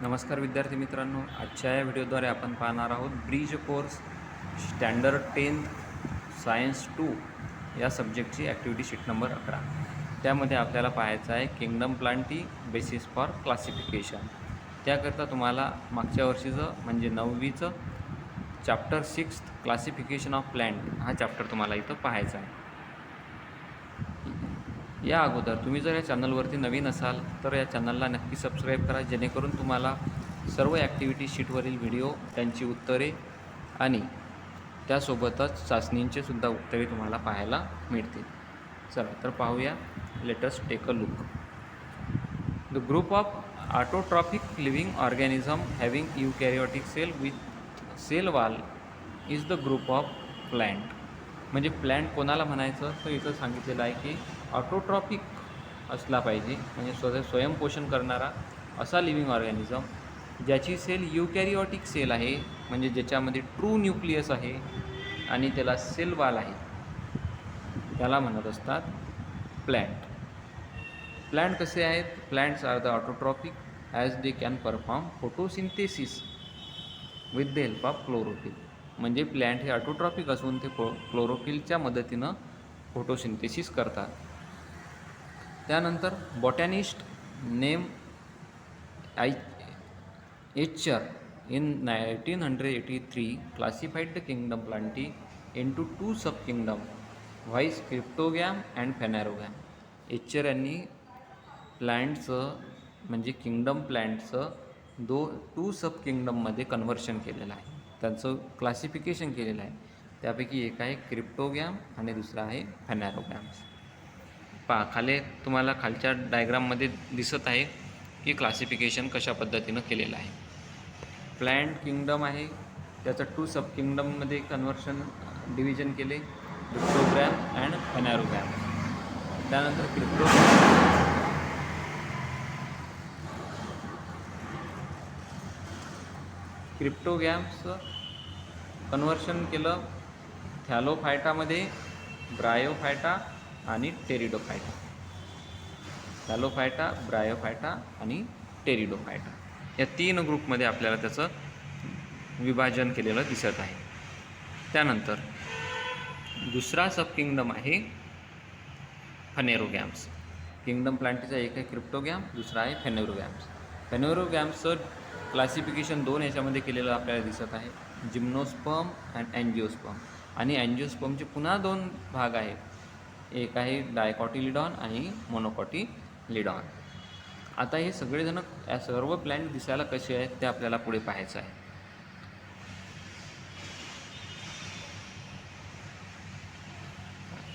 नमस्कार विद्यार्थी मित्रांनो, आजच्या या व्हिडिओद्वारे आपण पाहणार आहोत bridge course standard 10th science 2 या सब्जेक्टची ॲक्टिव्हिटी शीट नंबर 11. त्यामध्ये आपल्याला पाहायचं आहे kingdom Plantae basis for classification. त्याकरता तुम्हाला मागच्या वर्षीचं म्हणजे 9वीचं चॅप्टर 6 क्लासिफिकेशन ऑफ प्लांट हा चॅप्टर तुम्हाला इथं पाहायचा आहे. या अगोदर तुम्ही जर या चॅनलवरती नवीन असाल तर या चॅनलला नक्की सबस्क्राईब करा, जेणेकरून तुम्हाला सर्व ॲक्टिव्हिटी शीटवरील व्हिडिओ, त्यांची उत्तरे आणि त्यासोबतच चाचणींचे सुद्धा उत्तरे तुम्हाला पाहायला मिळतील. चला तर पाहूया. Let us take a look. The group of autotrophic living organism having eukaryotic cell with cell wall is the group of plant. म्हणजे प्लांट कोणाला म्हणायचं तर इथं सांगितलेलं आहे की ऑटोट्रॉफिक असला पाहिजे, म्हणजे स्वयंपोषण करणारा असा लिव्हिंग ऑर्गॅनिझम ज्याची सेल यूकॅरियोटिक सेल आहे, म्हणजे ज्याच्यामध्ये ट्रू न्यूक्लियस आहे आणि त्याला सेल वॉल आहे, त्याला म्हणत असतात प्लांट. प्लांट कसे आहेत? Plants are the autotrophic as they can perform photosynthesis with the help of chlorophyll. म्हणजे प्लांट हे ऑटोट्रॉफिक असून ते क्लोरोफिलच्या मदतीनं फोटोसिंथेसिस करतात. त्यानंतर botanist name Eichler in 1983 classified the kingdom plantae into two subkingdom, vice cryptogam and phanerogam. एचर यांनी प्लांटचं म्हणजे किंगडम प्लांटचं टू सब किंगडममध्ये कन्व्हर्शन केलेलं आहे, त्यांचं क्लासिफिकेशन केलेलं आहे. त्यापैकी एक आहे क्रिप्टोगॅम आणि दुसरा आहे फॅनॅरोगॅम्स. खाली तुम्हाला खालच्या डायग्राममध्ये दिसत आहे की क्लासिफिकेशन कशा पद्धतीनं केलेलं आहे. प्लांट किंगडम आहे, त्याचं टू सब किंगडममध्ये कन्व्हर्शन डिव्हिजन केले, क्रिप्टोग्रॅम अँड फॅनॅरोगॅम. त्यानंतर क्रिप्टोगॅम्सचं कन्व्हर्शन केलं थॅलोफायटामध्ये, ब्रायोफायटा आणि टेरिडोफायटा. थॅलोफायटा, ब्रायोफायटा आणि टेरिडोफायटा या 3 ग्रुपमध्ये आपल्याला त्याचं विभाजन केलेलं दिसत आहे. त्यानंतर दुसरा सब किंगडम आहे फॅनेरोगॅम्स. किंगडम प्लांटीचा एक आहे क्रिप्टोगॅम, दुसरा आहे फॅनेरोगॅम्स. फॅनेरोगॅम्सचं क्लासिफिकेशन 2 याच्यामध्ये केलेलं आपल्याला दिसत आहे, जिम्नोस्पर्म अँड अँजिओस्पर्म. आणि अँजिओस्पर्मचे पुन्हा 2 भाग आहेत, एक आहे डायकॉटिलिडॉन आणि मोनोकॉटिलिडॉन. आता हे सगळेजण या सर्व प्लांट दिसायला कसे आहेत ते आपल्याला पुढे पाहायचं आहे.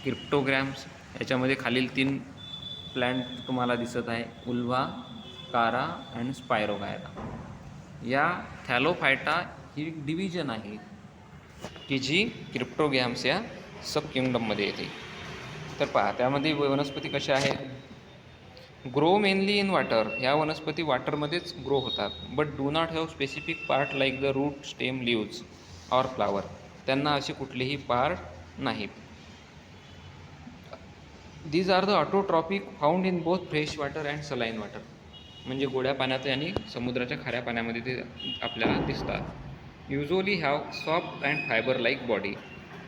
क्रिप्टोग्रॅम्स याच्यामध्ये खालील 3 प्लांट तुम्हाला दिसत आहे, उल्वा, कारा अँड स्पायरोगायरा. या थॅलोफायटा ही डिव्हिजन आहे की जी क्रिप्टोगॅम्स या सब किंगडममध्ये येते. तर पहा त्यामध्ये वनस्पती कशा आहेत. Grow mainly in water. ह्या वनस्पती वॉटरमध्येच ग्रो होतात, but do not have specific part like the root, stem, leaves or flower. त्यांना असे कुठलेही पार्ट नाहीत. These are the autotrophic found in both fresh water and saline water. म्हणजे गोड्या पाण्यात आणि समुद्राच्या खाऱ्या पाण्यामध्ये ते आपल्याला दिसतात. Usually have soft and fibre like body.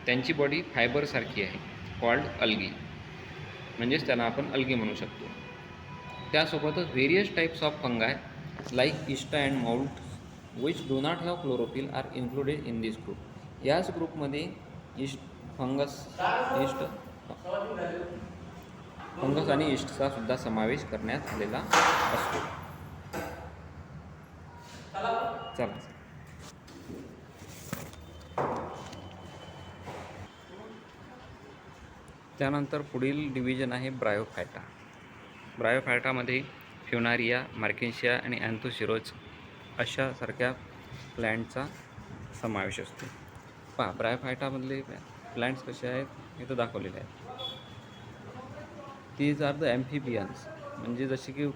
त्यांची बॉडी फायबरसारखी आहे, कॉल्ड अल्गी, म्हणजेच त्यांना आपण अल्गी म्हणू शकतो. त्यासोबतच various types of fungi like yeast and mould which do not have chlorophyll are included in this group. याच ग्रुपमध्ये फंगस आणि इस्टचा सुद्धा समावेश करण्यात आलेला असतो. चला त्यानंतर पुढील डिव्हिजन आहे ब्रायोफायटा. ब्रायोफायटामध्ये फ्युनारिया, मार्केन्शिया आणि अँथोसिरोज अशासारख्या प्लॅन्टचा समावेश असतो. पहा ब्रायोफायटामधले प्लॅन्ट्स कसे आहेत इथं दाखवलेले आहेत. These are the amphibians. म्हणजे जसे की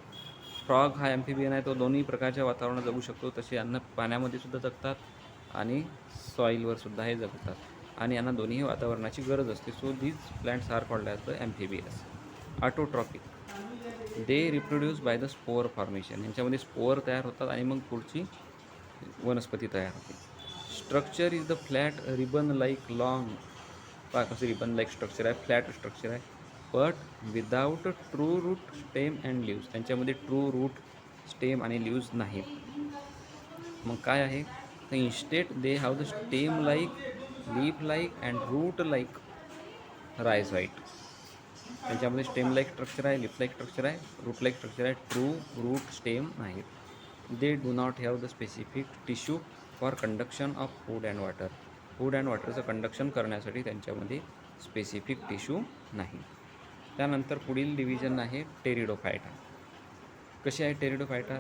फ्रॉग हा ॲम्फिबियन आहे, तो दोन्ही प्रकारच्या वातावरणात जगू शकतो. तसे यांना पाण्यामध्ये सुद्धा जगतात आणि सॉईलवर सुद्धा हे जगतात, आणि यांना दोन्ही वातावरणाची गरज असते. So these plants are called as the amphibious. Autotrophic. They reproduce by the spore formation. यांच्यामध्ये स्पोअर तयार होतात आणि मग पुढची वनस्पती तयार होते. Structure is the flat ribbon like long. पहा कसं रिबन लाईक स्ट्रक्चर आहे, फ्लॅट स्ट्रक्चर आहे, but without true root stem and leaves. त्यांच्यामध्ये ट्रू रूट स्टेम आणि लिव्ज नाहीत. मग काय आहे तर instead they have the stem like, leaf like and root like rhizoid. त्यांच्यामध्ये स्टेम लाईक स्ट्रक्चर आहे, लीफ लाईक स्ट्रक्चर आहे, रूट लाईक स्ट्रक्चर आहे, ट्रू रूट स्टेम नाहीत. They do not have the specific tissue for conduction of food and water. Food and वॉटरचं conduction करण्यासाठी त्यांच्यामध्ये specific tissue नाही. त्यानंतर पुढील डिव्हिजन आहे टेरिडोफायटा. कशी आहे Pteridophyta?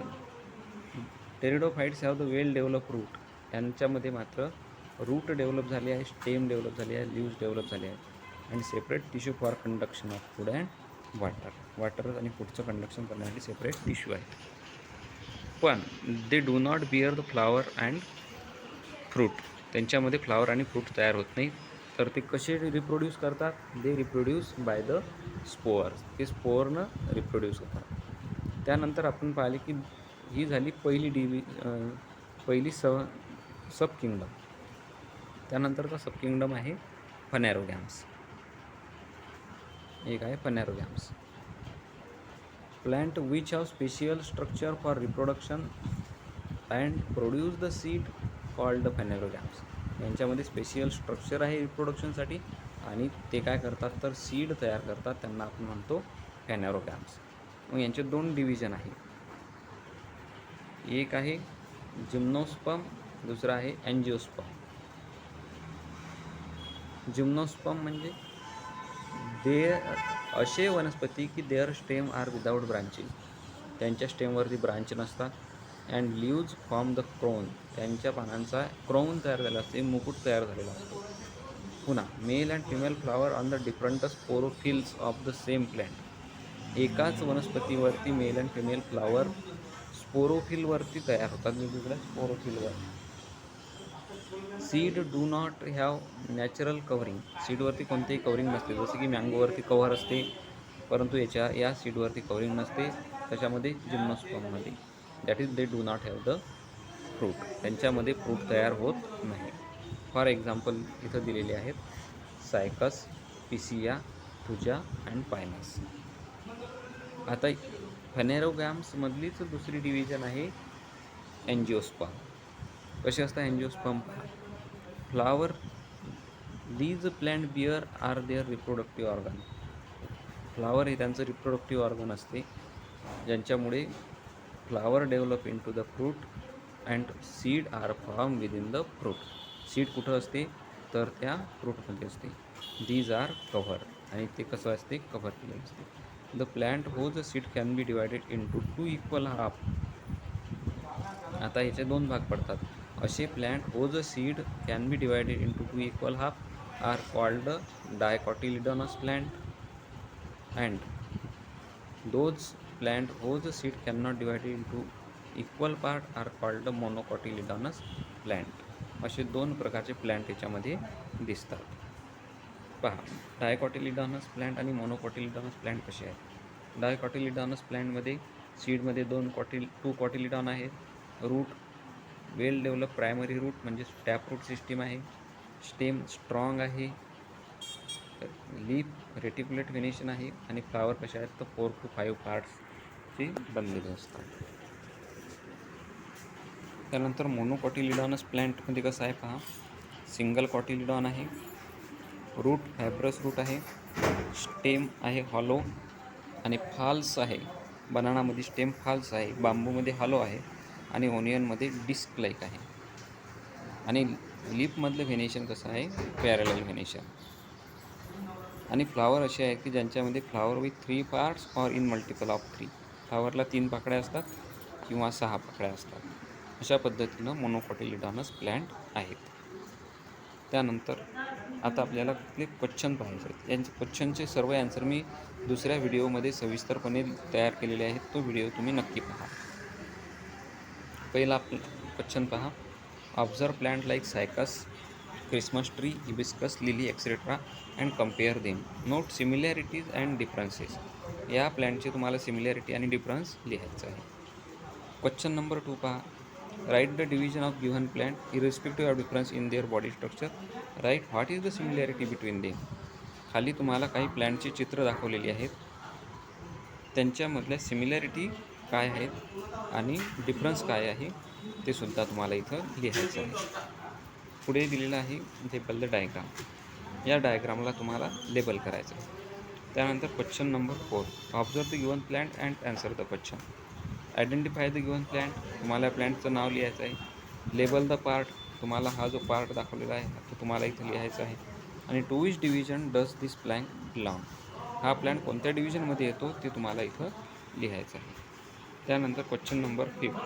Pteridophytes have the well develop root. यांच्यामध्ये मात्र रूट डेव्हलप झाले आहे, स्टेम डेव्हलप झाली आहे, लिव्ज डेव्हलप झाले आहे आणि separate tissue for conduction of food and water आणि फूडचं कंडक्शन करण्यासाठी सेपरेट टिश्यू आहे. पण they do not bear the flower and fruit. त्यांच्यामध्ये फ्लावर आणि फ्रूट तयार होत नाही. तर ते कसे रिप्रोड्यूस करतात? They reproduce by the spores. ते स्पोअरनं रिप्रोड्यूस होतात. त्यानंतर आपण पाहिले की ही झाली पहिली सब किंगडम. त्यानंतरचा सब किंगडम आहे फनॅरोगॅम्स. एक आहे phanerogams. Plant which have special structure for reproduction and produce the seed called phanerogams. यांच्यामध्ये स्पेशियल स्ट्रक्चर आहे रिप्रोडक्शनसाठी आणि ते काय करतात तर सीड तयार करतात. त्यांना आपण म्हणतो फॅनेरोगॅम्स. मग यांचे दोन डिव्हिजन आहे. एक आहे जिम्नोस्पर्म, दुसरा आहे अँजिओस्पर्म. जिम्नोस्पर्म म्हणजे असे वनस्पती की their stem are without branches. त्यांच्या स्टेमवरती ब्रांच नसतात. And leaves form the crown. त्यांच्या पानांचा क्रोन तयार झालेला असते, मुकुट तयार झालेला असतो. पुन्हा male and female flower on the different sporophylls of the same plant. एकाच वनस्पतीवरती मेल अँड फिमेल फ्लॉवर स्पोरोफिलवरती तयार होतात, वेगवेगळ्या स्पोरोफिलवर. Seed do not have natural covering. सीडवरती कोणतेही कव्हरिंग नसते. जसं की मँगोवरती कव्हर असते, परंतु या सीडवरती कव्हरिंग नसते. त्याच्यामध्ये जिम्नोस्पर्ममध्ये that is they do not have the fruit. त्यांच्यामध्ये फ्रूट तयार होत नाही. फॉर एक्झाम्पल इथं दिलेले आहेत सायकस, पिसिया, थुजा अँड पायनस. आता फॅनेरोगॅम्समधलीच दुसरी डिव्हिजन आहे अँजिओस्पर्म. कसे असतात angiosperm? Flower these plant bear are their reproductive organ. Flower हे त्यांचं रिप्रोडक्टिव्ह ऑर्गन असते, ज्यांच्यामुळे flower develop into the fruit and seed are form within the fruit. Seed कुठं असते तर त्या फ्रूटमध्ये असते. दीज आर कव्हर आणि ते कसं असते कव्हर केलेलं असते. The plant whose seed can be divided into 2 equal half. आता याचे दोन भाग पडतात. असे plant whose seed can be divided into 2 equal half are called dicotyledonous plant and those plant whose seed cannot divided into equal part are called monocotyledonous plant. असे दोन प्रकारचे plant याच्यामध्ये दिसतात. पहा डायकॉटिलिडोनस plant आणि मोनोकॉटिलिडोनस plant कसे आहेत. डायकॉटिलिडोनस प्लॅन्टमध्ये सीडमध्ये 2 cotyledon आहेत. रूट वेल डेव्हलप प्रायमरी रूट म्हणजे टॅप रूट सिस्टीम आहे. स्टेम स्ट्रॉंग आहे. लीफ रेटिक्युलेट व्हेनेशन आहे आणि फ्लावर कसे आहेत तर 4 to 5 पार्ट्सचे बनलेले असतात. त्यानंतर मोनोकॉटिलिडॉनस प्लॅन्टमध्ये कसं आहे पहा, सिंगल कॉटिलिडॉन आहे, रूट फायब्रस रूट आहे, स्टेम आहे हॉलो आणि फाल्स आहे. बनानामध्ये स्टेम फाल्स आहे, बांबूमध्ये हॉलो आहे आणि ओनियनमध्ये डिस्क लाईक आहे. आणि लीफमधलं व्हेनेशन कसं आहे पॅरलल व्हेनेशन. आणि फ्लावर असे आहेत की ज्यांच्यामध्ये flower with 3 parts or in multiple of 3. फ्लावरला 3 पाकळ्या असतात किंवा 6 पाकळ्या असतात. अशा पद्धतीनं मोनोकॉटिलिडॉनस प्लॅन्ट आहेत. त्यानंतर आता आपल्याला आपले क्वेश्चन पाहायचे आहेत. यांचे क्वेश्चनचे सर्व ॲन्सर मी दुसऱ्या व्हिडिओमध्ये सविस्तरपणे तयार केलेले आहेत. तो व्हिडिओ तुम्ही नक्की पहा. पहिला क्वेश्चन पहा. Observe plant like cycas Christmas tree, hibiscus, lily, etc. and compare them. Note similarities and differences. या प्लॅन्टचे तुम्हाला सिमिलॅरिटी आणि डिफरन्स लिहायचं आहे. क्वेश्चन नंबर 2 पहा. Write the division of given plant irrespective of difference in their body structure. Write what is the similarity between them. खाली तुम्हाला काही प्लॅन्टची चित्र दाखवलेली आहेत, त्यांच्यामधल्या सिमिलॅरिटी काय आहेत आणि डिफरन्स काय आहे ते सुद्धा तुम्हाला इथं लिहायचं आहे. पुढे दिलेलं आहे लेबल द डायग्राम. या डायग्रामला तुम्हाला लेबल करायचं आहे. त्यानंतर question number 4. Observe the given plant and answer the question. Identify the given plant. तुम्हाला प्लॅन्टचं नाव लिहायचं आहे. Label the part. तुम्हाला हा जो पार्ट दाखवलेला आहे तो तुम्हाला इथं लिहायचा आहे. आणि to which division does this plant belong. हा प्लॅन्ट कोणत्या डिव्हिजनमध्ये येतो ते तुम्हाला इथं लिहायचं आहे. त्यानंतर question number 5.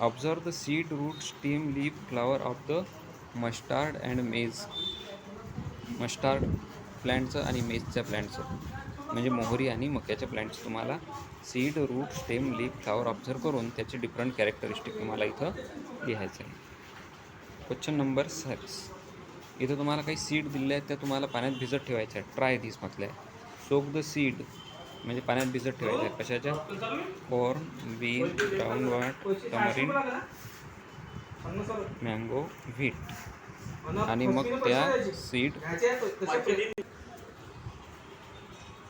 Observe the seed, root, stem, leaf, flower of the mustard and maize. Mustard प्लॅन्टचं आणि मेजच्या प्लॅन्टचं म्हणजे मोहरी आणि मक्याच्या प्लॅन्टचं तुम्हाला seed, root, stem, leaf, flower observe करून त्याचे डिफरंट कॅरेक्टरिस्टिक तुम्हाला इथं लिहायचं आहे. Question number 6. इथं तुम्हाला काही सीड दिले आहेत त्या तुम्हाला पाण्यात भिजत ठेवायच्या आहेत. ट्राय दिस म्हटलं आहे. सोक द सीड म्हणजे पाण्यात भिजत ठेवायच्या आहेत. कशाच्या? Corn, bean, groundnut, tamarind, mango, wheat. आणि मग त्या सीड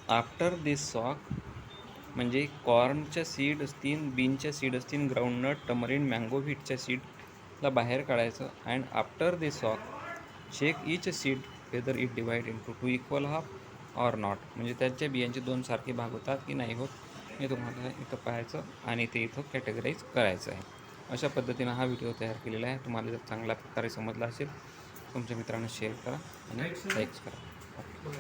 आफ्टर दिस सॉक म्हणजे कॉर्नच्या सीड असतील, बीनच्या सीड असतील, ग्राउंडनट, टमरिन, मँगो, व्हीटच्या सीडला बाहेर काढायचं. And after this soak check each seed whether it divide into 2 equal half or not. म्हणजे त्याच्या बियांचे 2 सारखे भाग होतात की नाही होत हे तुम्हाला इथं पाहायचं आणि ते इथं कॅटेगराईज करायचं आहे. अशा पद्धतीनं हा व्हिडिओ तयार केलेला आहे. तुम्हाला जर चांगल्या प्रकारे समजला असेल तुमच्या मित्रांना शेअर करा आणि लाईक करा.